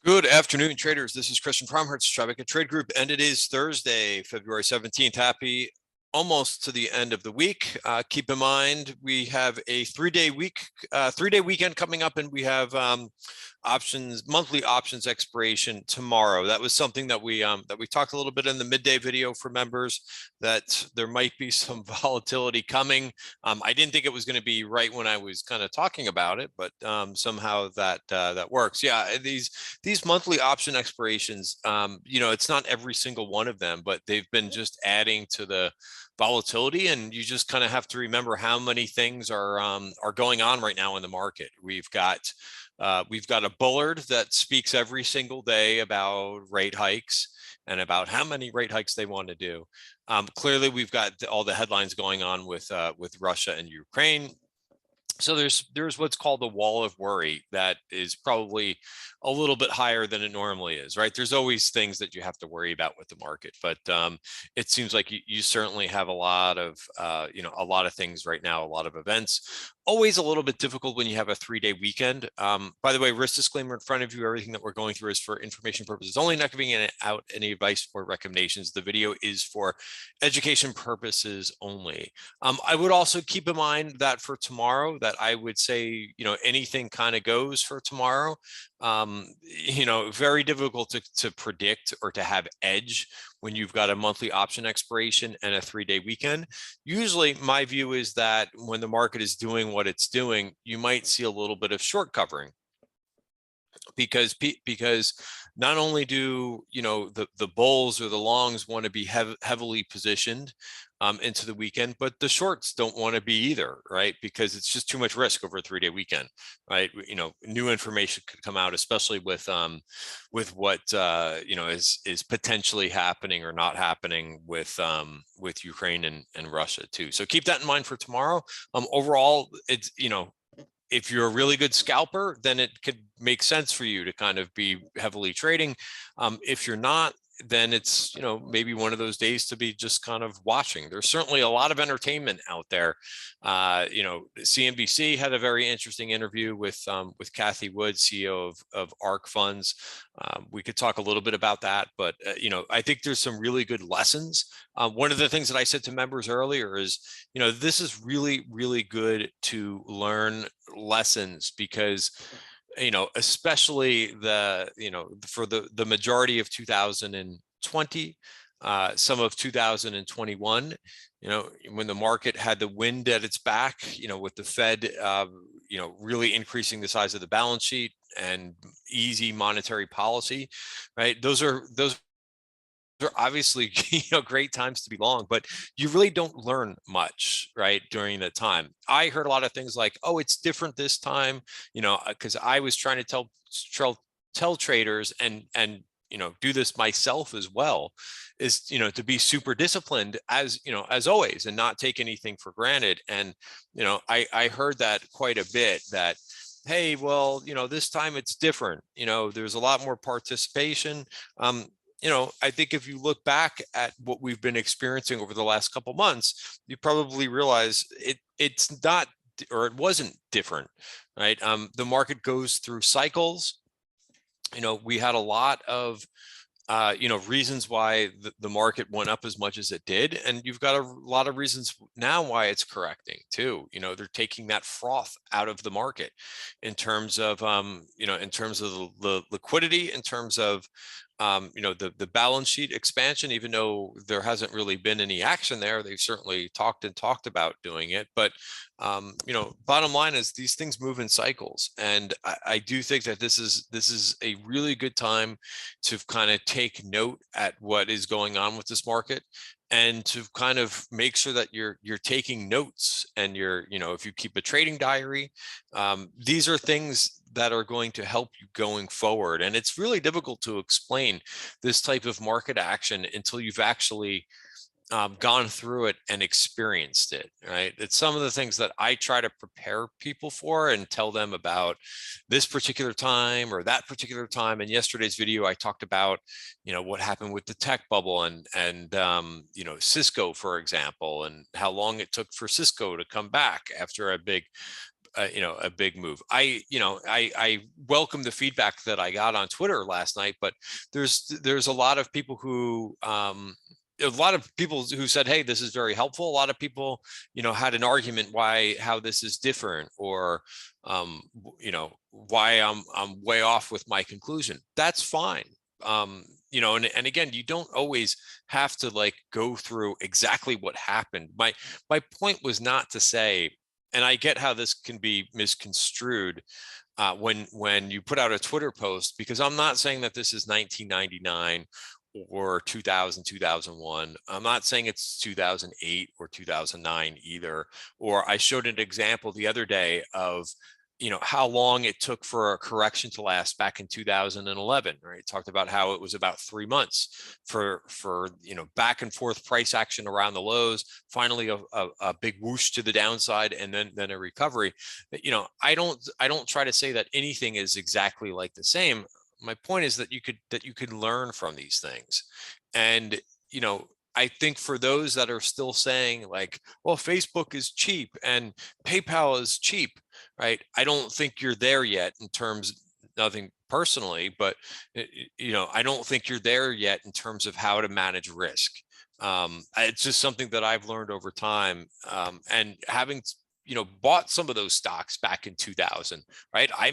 Good afternoon, traders. This is Christian from Tribeca Trade Group, and it is Thursday, February 17th. Happy almost to the end of the week. Keep in mind we have a three-day weekend coming up, and we have monthly options expiration tomorrow. That was something that we talked a little bit in the midday video for members, that there might be some volatility coming. I didn't think it was going to be right when I was kind of talking about it, but somehow that works. Yeah, these monthly option expirations, it's not every single one of them, but they've been just adding to the volatility, and you just kind of have to remember how many things are going on right now in the market. We've got a bullard that speaks every single day about rate hikes and about how many rate hikes they want to do. Clearly, we've got all the headlines going on with Russia and Ukraine. So there's what's called the wall of worry that is probably a little bit higher than it normally is, right? There's always things that you have to worry about with the market, but it seems like you certainly have a lot of things right now, a lot of events. Always a little bit difficult when you have a 3-day weekend. By the way, risk disclaimer in front of you, everything that we're going through is for information purposes only, not giving out any advice or recommendations. The video is for education purposes only. I would also keep in mind that for tomorrow, that I would say, anything kind of goes for tomorrow. Very difficult to predict or to have edge when you've got a monthly option expiration and a 3-day weekend. Usually my view is that when the market is doing what it's doing, you might see a little bit of short covering, because not only do the bulls or the longs want to be heavily positioned into the weekend, but the shorts don't want to be either, right? Because it's just too much risk over a 3-day weekend, right? New information could come out, especially with what is potentially happening or not happening with Ukraine and Russia too. So keep that in mind for tomorrow. Overall, it's if you're a really good scalper, then it could make sense for you to kind of be heavily trading. If you're not, then it's maybe one of those days to be just kind of watching. There's certainly a lot of entertainment out there. CNBC had a very interesting interview with Kathy Wood, CEO of ARK Funds. We could talk a little bit about that, but I think there's some really good lessons. One of the things that I said to members earlier is, this is really, really good to learn lessons, because especially for the majority of 2020, some of 2021, when the market had the wind at its back, with the Fed, really increasing the size of the balance sheet and easy monetary policy, right? Those are obviously great times to be long, but you really don't learn much, right, during that time. I heard a lot of things like, oh, it's different this time, because I was trying to tell traders and do this myself as well, is to be super disciplined as always, and not take anything for granted. And I heard that quite a bit, that hey, well, this time it's different, there's a lot more participation. I think if you look back at what we've been experiencing over the last couple months, you probably realize it's not, or it wasn't different, right? The market goes through cycles. We had a lot of reasons why the market went up as much as it did, and you've got a lot of reasons now why it's correcting too. They're taking that froth out of the market in terms of the liquidity, in terms of the balance sheet expansion. Even though there hasn't really been any action there, they've certainly talked about doing it. But bottom line is, these things move in cycles, and I do think that this is a really good time to kind of take note at what is going on with this market, and to kind of make sure that you're taking notes, and if you keep a trading diary, these are things that are going to help you going forward. And it's really difficult to explain this type of market action until you've actually gone through it and experienced it, right? It's some of the things that I try to prepare people for and tell them about this particular time or that particular time. In yesterday's video, I talked about, what happened with the tech bubble and Cisco, for example, and how long it took for Cisco to come back after a big a big move. I welcome the feedback that I got on Twitter last night, but there's a lot of people who said, hey, this is very helpful. A lot of people, had an argument how this is different, or why I'm way off with my conclusion. That's fine. And again, you don't always have to like go through exactly what happened. My point was not to say, and I get how this can be misconstrued when you put out a Twitter post, because I'm not saying that this is 1999 or 2000, 2001. I'm not saying it's 2008 or 2009 either. Or I showed an example the other day of how long it took for a correction to last back in 2011, right? Talked about how it was about 3 months for back and forth price action around the lows, finally a big whoosh to the downside, and then a recovery. I don't try to say that anything is exactly like the same. My point is that you could learn from these things. And I think for those that are still saying like, well, Facebook is cheap and PayPal is cheap, right? I don't think you're there yet in terms, nothing personally, but I don't think you're there yet in terms of how to manage risk. It's just something that I've learned over time, and having bought some of those stocks back in 2000, right? I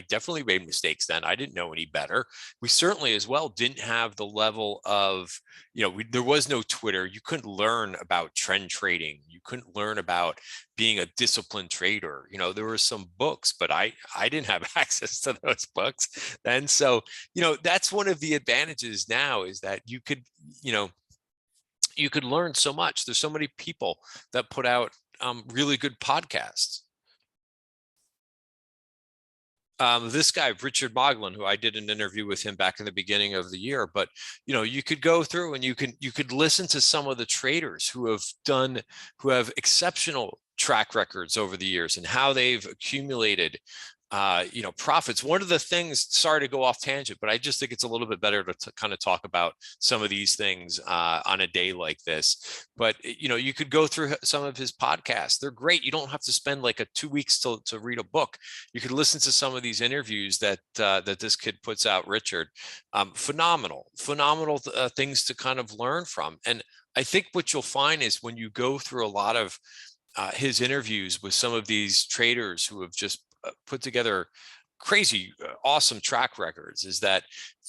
definitely made mistakes then. I didn't know any better. We certainly as well didn't have the level of, there was no Twitter. You couldn't learn about trend trading. You couldn't learn about being a disciplined trader. There were some books, but I didn't have access to those books then. So, that's one of the advantages now, is that you could learn so much. There's so many people that put out really good podcasts. This guy, Richard Moglen, who I did an interview with him back in the beginning of the year, but you could go through and you could listen to some of the traders who have exceptional track records over the years and how they've accumulated profits. One of the things, sorry to go off tangent, but I just think it's a little bit better to kind of talk about some of these things on a day like this. But, you could go through some of his podcasts. They're great. You don't have to spend like 2 weeks to read a book. You could listen to some of these interviews that this kid puts out, Richard. Phenomenal things to kind of learn from. And I think what you'll find is when you go through a lot of his interviews with some of these traders who have just put together crazy, awesome track records, is that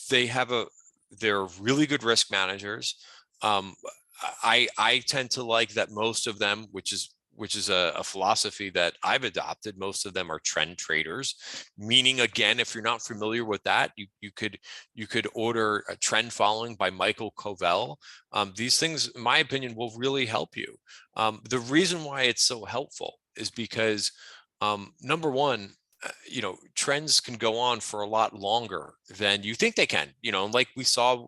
they're really good risk managers. I tend to like that most of them, which is a philosophy that I've adopted. Most of them are trend traders, meaning, again, if you're not familiar with that, you could order a Trend Following by Michael Covell. These things, in my opinion, will really help you. The reason why it's so helpful is because number one, trends can go on for a lot longer than you think they can, like we saw,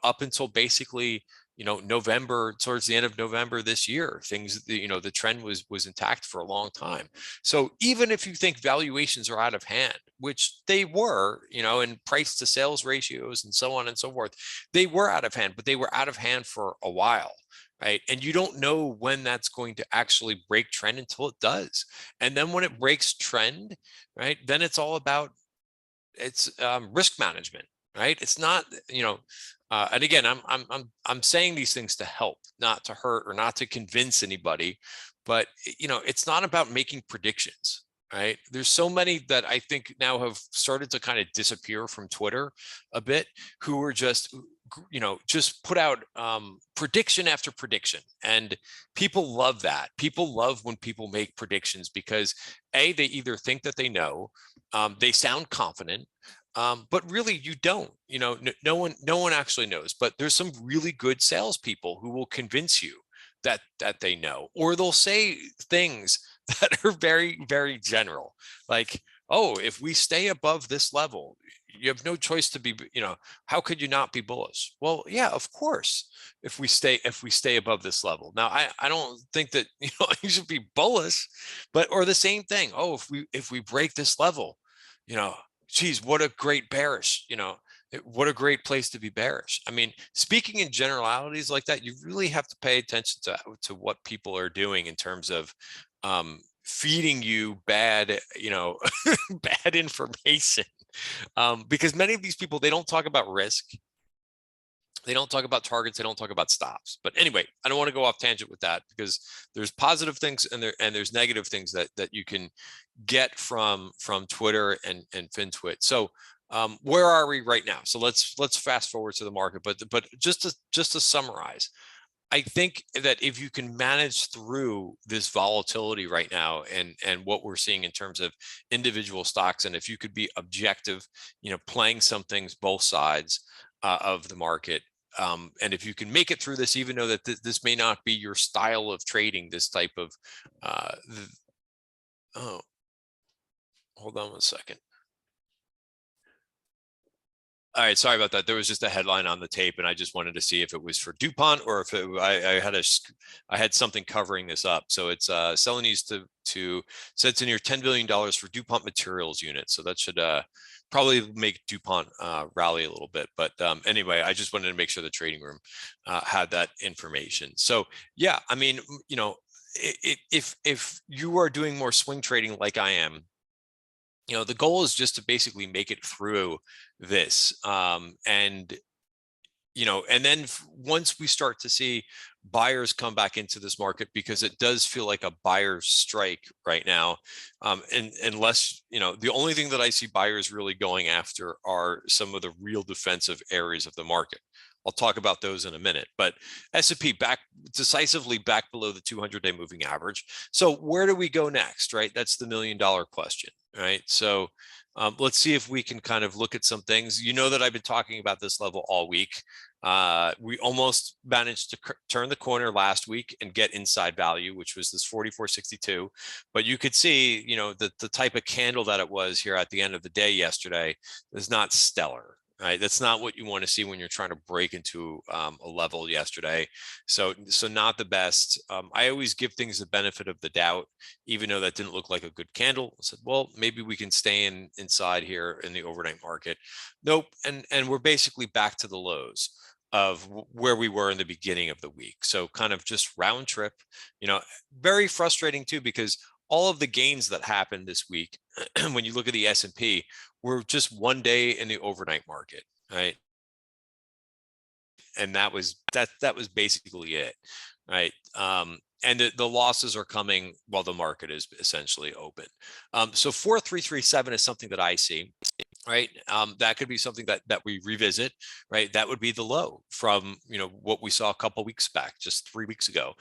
up until basically, November, towards the end of November this year, things, the trend was intact for a long time. So even if you think valuations are out of hand, which they were, and price to sales ratios and so on and so forth, they were out of hand, but they were out of hand for a while. Right. And you don't know when that's going to actually break trend until it does. And then when it breaks trend, right, then it's all about risk management. Right. It's not, and again, I'm saying these things to help, not to hurt or not to convince anybody. But, it's not about making predictions. Right. There's so many that I think now have started to kind of disappear from Twitter a bit, who are just put out prediction after prediction. And people love that. People love when people make predictions because they either think that they know, they sound confident, but really you don't. No one actually knows. But there's some really good salespeople who will convince you that they know, or they'll say things that are very, very general, like, oh, if we stay above this level, you have no choice to be, how could you not be bullish? Well, yeah, of course, if we stay above this level. Now, I don't think that, you should be bullish, or the same thing. Oh, if we break this level, geez, what a great bearish, what a great place to be bearish. I mean, speaking in generalities like that, you really have to pay attention to what people are doing in terms of, feeding you bad, bad information. Because many of these people, they don't talk about risk. They don't talk about targets. They don't talk about stops. But anyway, I don't want to go off tangent with that, because there's positive things and there's negative things that you can get from Twitter and FinTwit. So where are we right now? So let's fast forward to the market. But just to summarize, I think that if you can manage through this volatility right now and what we're seeing in terms of individual stocks, and if you could be objective, playing some things both sides of the market, and if you can make it through this, even though that this may not be your style of trading, this type of oh, hold on one second. All right, sorry about that. There was just a headline on the tape, and I just wanted to see if it was for DuPont or if I had something covering this up. So it's Celanese to so it's in your $10 billion for DuPont Materials unit. So that should probably make DuPont rally a little bit. But anyway, I just wanted to make sure the trading room had that information. So yeah, I mean, if you are doing more swing trading like I am, the goal is just to basically make it through this. And then once we start to see buyers come back into this market, because it does feel like a buyer's strike right now. And unless, the only thing that I see buyers really going after are some of the real defensive areas of the market. I'll talk about those in a minute, but S&P decisively back below the 200-day moving average. So where do we go next, right? That's the $1 million question, right? So let's see if we can kind of look at some things. You know that I've been talking about this level all week. We almost managed to turn the corner last week and get inside value, which was this 44.62. But you could see, the type of candle that it was here at the end of the day yesterday is not stellar. Right, that's not what you want to see when you're trying to break into a level yesterday. So not the best. I always give things the benefit of the doubt, even though that didn't look like a good candle. I said, well, maybe we can stay inside here in the overnight market. Nope, and we're basically back to the lows of where we were in the beginning of the week. So kind of just round trip. Very frustrating too, because all of the gains that happened this week, when you look at the S&P, were just one day in the overnight market, right? And that was basically it, right? And the losses are coming while the market is essentially open. So 4337 is something that I see, right? That could be something that we revisit, right? That would be the low from what we saw a couple weeks back, just 3 weeks ago.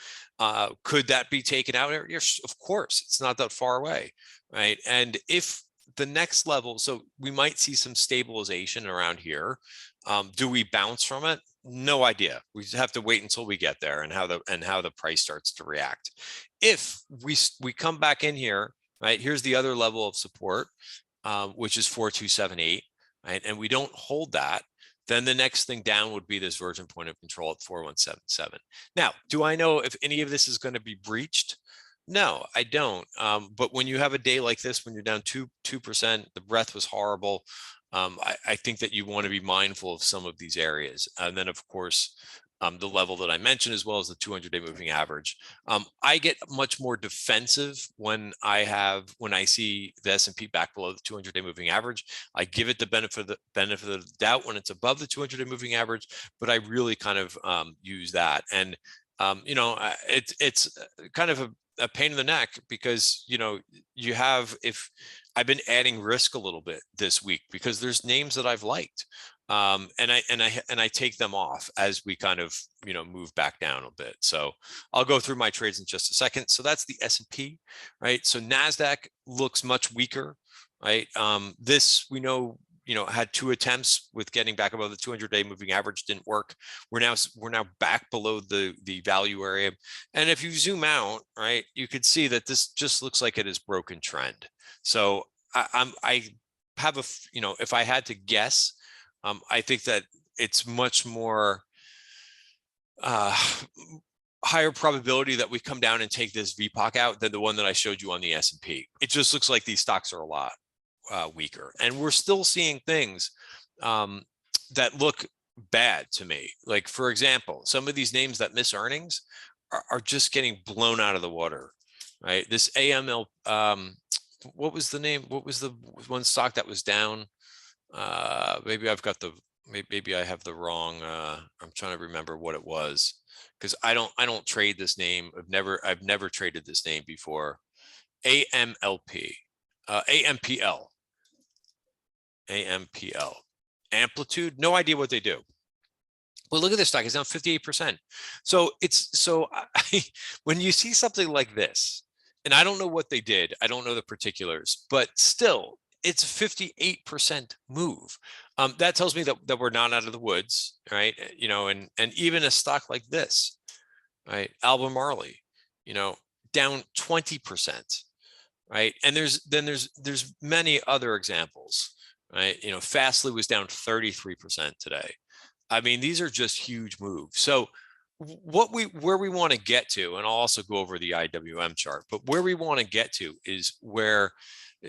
Could that be taken out? Yes, of course, it's not that far away, right? And if the next level, so we might see some stabilization around here. Do we bounce from it? No idea. We have to wait until we get there and how the price starts to react. If we come back in here, right? Here's the other level of support, which is 4278, right? And we don't hold that, then the next thing down would be this virgin point of control at 4177. Now, do I know if any of this is going to be breached? No, I don't. But when you have a day like this, when you're down 2%, the breath was horrible. I think that you want to be mindful of some of these areas. And then, of course, the level that I mentioned, as well as the 200-day moving average. I get much more defensive when I see the S&P back below the 200-day moving average. I give it the benefit of the doubt when it's above the 200-day moving average, but I really kind of use that. And it's kind of a pain in the neck, because if I've been adding risk a little bit this week, because there's names that I've liked, and I take them off as we kind of move back down a bit. So I'll go through my trades in just a second. So that's the S&P, right? So NASDAQ looks much weaker, right? This we know had 2 attempts with getting back above the 200-day moving average, didn't work. We're now back below the value area. And if you zoom out, right, you could see that this just looks like it is broken trend. So I have if I had to guess, I think that it's much more higher probability that we come down and take this VPOC out than the one that I showed you on the S&P. It just looks like these stocks are a lot weaker, and we're still seeing things that look bad to me. Like, for example, some of these names that miss earnings are just getting blown out of the water, right? This AML, what was the name? What was the one stock that was down? Maybe I've got the, maybe I have the wrong, I'm trying to remember what it was, because I don't trade this name. I've never traded this name before. AMLP, AMPL, AMPL, Amplitude. No idea what they do. Well, look at this stock; it's down 58%. So when you see something like this, and I don't know what they did, I don't know the particulars, but still, it's a 58% move. That tells me that we're not out of the woods, right? You know, and even a stock like this, right, Albemarle, you know, down 20%, right? And there's many other examples, right? You know, Fastly was down 33% today. I mean, these are just huge moves. So where we want to get to, and I'll also go over the IWM chart, but where we want to get to is where,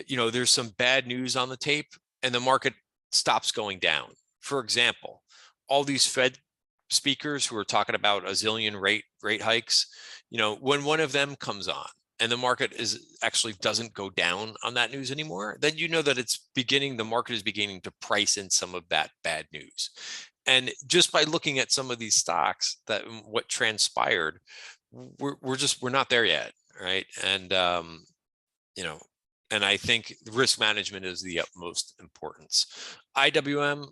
you know, there's some bad news on the tape and the market stops going down. For example, all these Fed speakers who are talking about a zillion rate hikes, you know, when one of them comes on and the market is actually doesn't go down on that news anymore, then you know that the market is beginning to price in some of that bad news. And just by looking at some of these stocks, that what transpired, we're not there yet, right? And you know, and I think risk management is the utmost importance. IWM,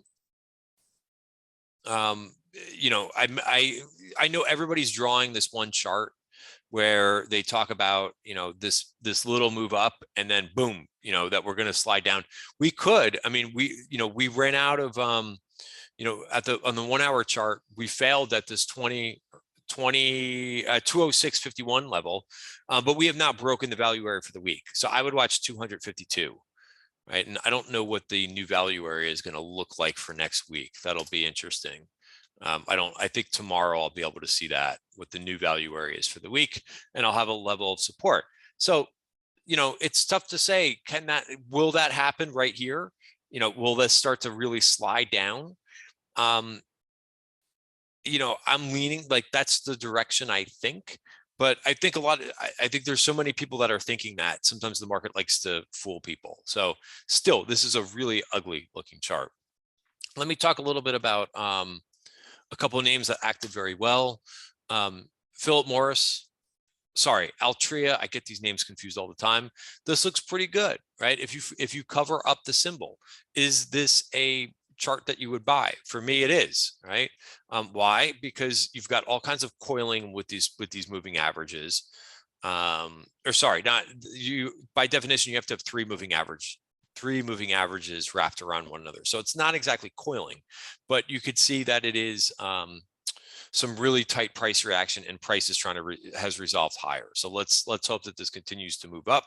you know, I know everybody's drawing this one chart where they talk about, you know, this little move up and then boom, you know, that we're going to slide down. We could, I mean, we ran out of, you know, on the 1 hour chart, we failed at this 206.51 level, but we have not broken the value area for the week. So I would watch 252, right? And I don't know what the new value area is going to look like for next week. That'll be interesting. I think tomorrow I'll be able to see that what the new value area is for the week, and I'll have a level of support. So, you know, it's tough to say, will that happen right here? You know, will this start to really slide down? You know, I'm leaning like that's the direction I think, but I think I think there's so many people that are thinking that sometimes the market likes to fool people. So still, this is a really ugly looking chart. Let me talk a little bit about a couple of names that acted very well. Philip Morris, sorry, Altria. I get these names confused all the time. This looks pretty good, right? If you cover up the symbol, is this a chart that you would buy? For me, it is, right? Why? Because you've got all kinds of coiling with these moving averages. Or sorry, not you. By definition, you have to have three moving averages wrapped around one another. So it's not exactly coiling, but you could see that it is some really tight price reaction, and price is has resolved higher. So let's hope that this continues to move up.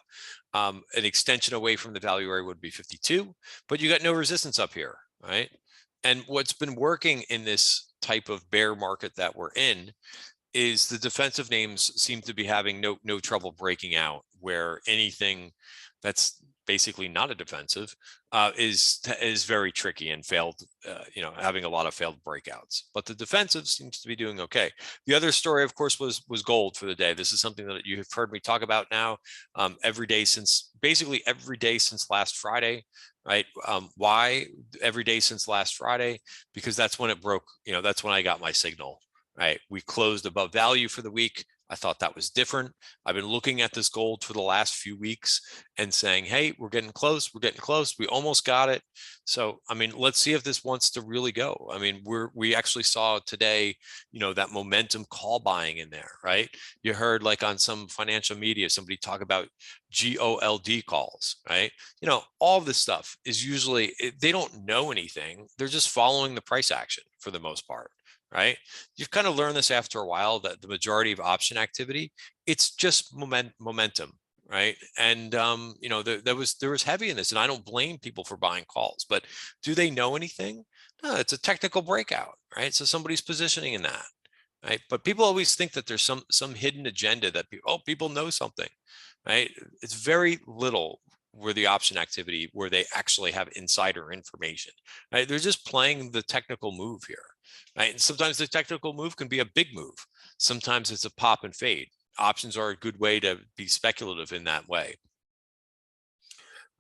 An extension away from the value area would be 52, but you got no resistance up here, right? And what's been working in this type of bear market that we're in is the defensive names seem to be having no trouble breaking out, where anything that's basically not a defensive is very tricky and failed, you know, having a lot of failed breakouts. But the defensive seems to be doing okay. The other story, of course, was gold for the day. This is something that you have heard me talk about now basically every day since last Friday, right? Why every day since last Friday? Because that's when it broke. You know, that's when I got my signal. Right, we closed above value for the week. I thought that was different. I've been looking at this gold for the last few weeks and saying, hey, we're getting close. We're getting close. We almost got it. So, I mean, let's see if this wants to really go. I mean, we actually saw today, you know, that momentum call buying in there, right? You heard like on some financial media, somebody talk about GOLD calls, right? You know, all of this stuff is usually, they don't know anything. They're just following the price action for the most part. Right? You've kind of learned this after a while that the majority of option activity, it's just momentum, right? And you know, there was heavy in this, and I don't blame people for buying calls, but do they know anything? No, it's a technical breakout, right? So somebody's positioning in that, right? But people always think that there's some hidden agenda that people know something, right? It's very little where the option activity where they actually have insider information, right? They're just playing the technical move here. Right? And sometimes the technical move can be a big move. Sometimes it's a pop and fade. options are a good way to be speculative in that way.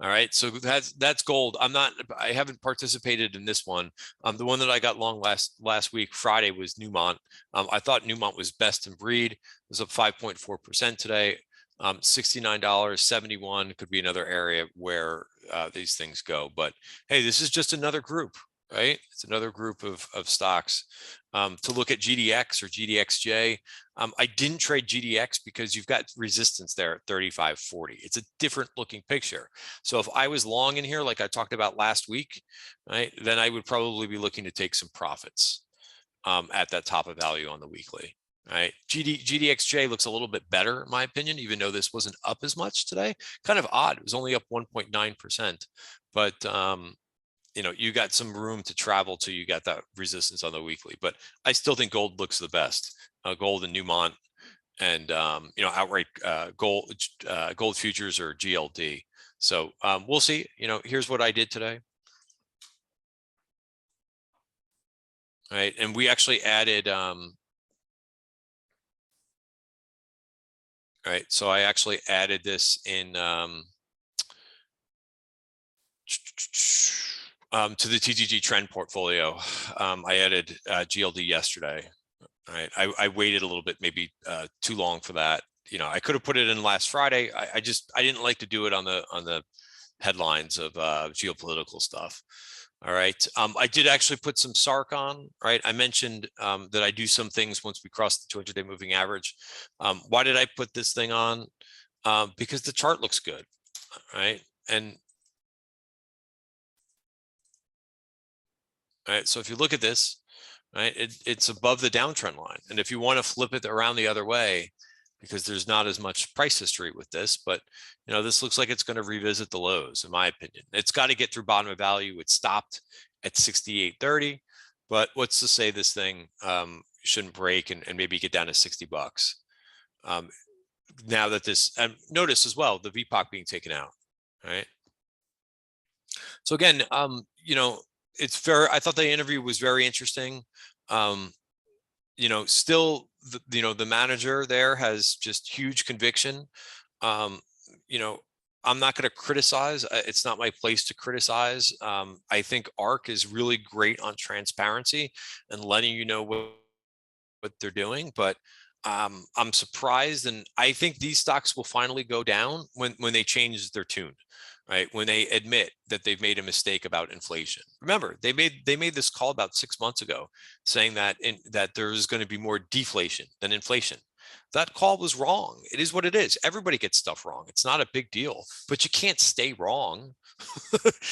All right, so that's gold. I haven't participated in this one. The one that I got long last week, Friday, was Newmont. I thought Newmont was best in breed. It was up 5.4% today. $69.71 could be another area where these things go. But hey, this is just another group, right? It's another group of stocks. To look at GDX or GDXJ, I didn't trade GDX because you've got resistance there at 35.40. It's a different looking picture. So if I was long in here, like I talked about last week, right, then I would probably be looking to take some profits at that top of value on the weekly. Right, GDXJ looks a little bit better in my opinion, even though this wasn't up as much today. Kind of odd. It was only up 1.9%, but you know, you got some room to travel till you got that resistance on the weekly. But I still think gold looks the best. Gold and Newmont, and you know, outright gold futures or GLD. So we'll see. You know, here's what I did today. All right, and we actually added. All right, so I actually added this in to the TTG trend portfolio. I added GLD yesterday. All right, I waited a little bit, maybe too long for that. You know, I could have put it in last Friday. I didn't like to do it on the headlines of geopolitical stuff. All right, I did actually put some SARC on. Right, I mentioned that I do some things once we cross the 200-day moving average. Why did I put this thing on? Because the chart looks good. Right, and all right, so if you look at this, right, it's above the downtrend line, and if you want to flip it around the other way, because there's not as much price history with this, but you know, this looks like it's going to revisit the lows, in my opinion. It's got to get through bottom of value. It stopped at 68.30, but what's to say this thing shouldn't break and maybe get down to 60 bucks now that this, and notice as well the VPOC being taken out. Right, so again, you know, it's fair. I thought the interview was very interesting. You know, still, you know, the manager there has just huge conviction. You know, I'm not going to criticize. It's not my place to criticize. I think ARK is really great on transparency and letting you know what they're doing, but I'm surprised, and I think these stocks will finally go down when they change their tune. Right, when they admit that they've made a mistake about inflation. Remember, they made this call about 6 months ago, saying that that there's going to be more deflation than inflation. That call was wrong. It is what it is. Everybody gets stuff wrong. It's not a big deal, but you can't stay wrong.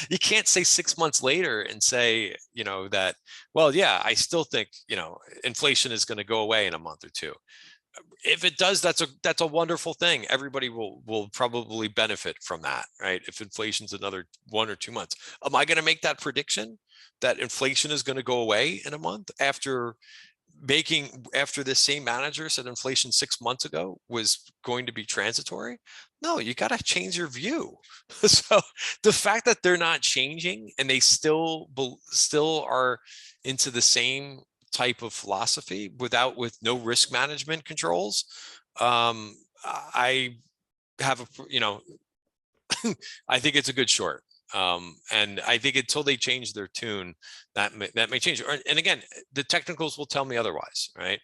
You can't say 6 months later and say, you know, that, well, yeah, I still think, you know, inflation is going to go away in a month or two. If it does, that's a wonderful thing. Everybody will probably benefit from that, right? If inflation's another 1 or 2 months. Am I going to make that prediction that inflation is going to go away in a month after this same manager said inflation 6 months ago was going to be transitory? No, you got to change your view. So the fact that they're not changing and they still are into the same type of philosophy with no risk management controls, I have a, you know, I think it's a good short. And I think until they change their tune, that may change. And again, the technicals will tell me otherwise, right?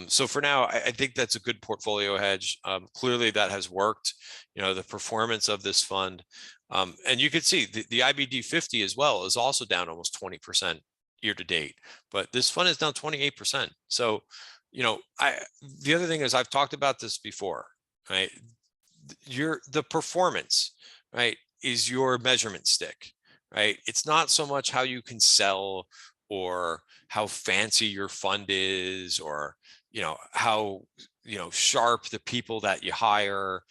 So for now, I think that's a good portfolio hedge. Clearly that has worked. You know, the performance of this fund, and you could see the IBD 50 as well is also down almost 20% year to date, but this fund is down 28%. So, you know, the other thing is, I've talked about this before, right? The performance, right, is your measurement stick, right? It's not so much how you can sell or how fancy your fund is, or, you know, how, you know, sharp the people that you hire.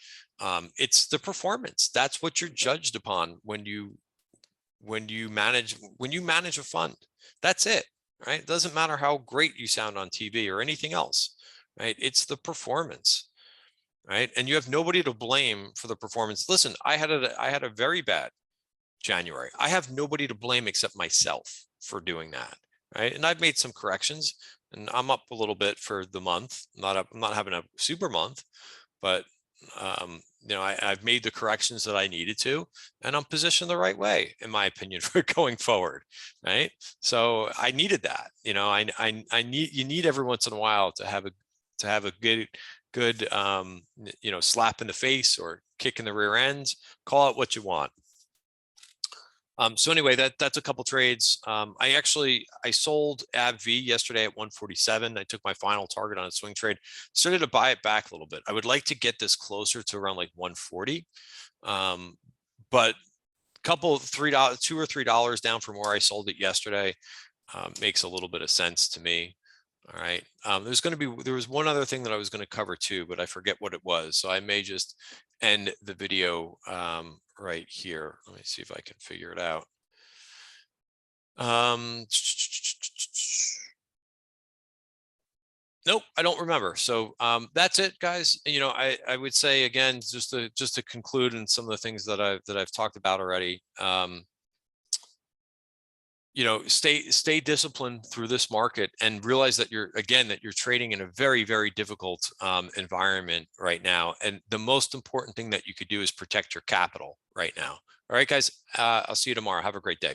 It's the performance. That's what you're judged upon when you manage a fund. That's it, right? It doesn't matter how great you sound on TV or anything else, right? It's the performance, right? And you have nobody to blame for the performance. Listen, I had a very bad January. I have nobody to blame except myself for doing that, right? And I've made some corrections, and I'm up a little bit for the month. I'm not having a super month, but I've made the corrections that I needed to, and I'm positioned the right way, in my opinion, for going forward, right? So I needed that. You need every once in a while to have a good slap in the face or kick in the rear ends. Call it what you want. So anyway, that's a couple trades. I sold AbbVie yesterday at 147. I took my final target on a swing trade, started to buy it back a little bit. I would like to get this closer to around like 140. But couple $2 or $3 down from where I sold it yesterday makes a little bit of sense to me. All right. There was one other thing that I was going to cover too, but I forget what it was. So I may just end the video right here. Let me see if I can figure it out. Nope, I don't remember. So that's it, guys. I would say again, just to conclude in some of the things that I've talked about already. Stay disciplined through this market and realize that you're trading in a very, very difficult environment right now. And the most important thing that you could do is protect your capital right now. All right, guys, I'll see you tomorrow. Have a great day.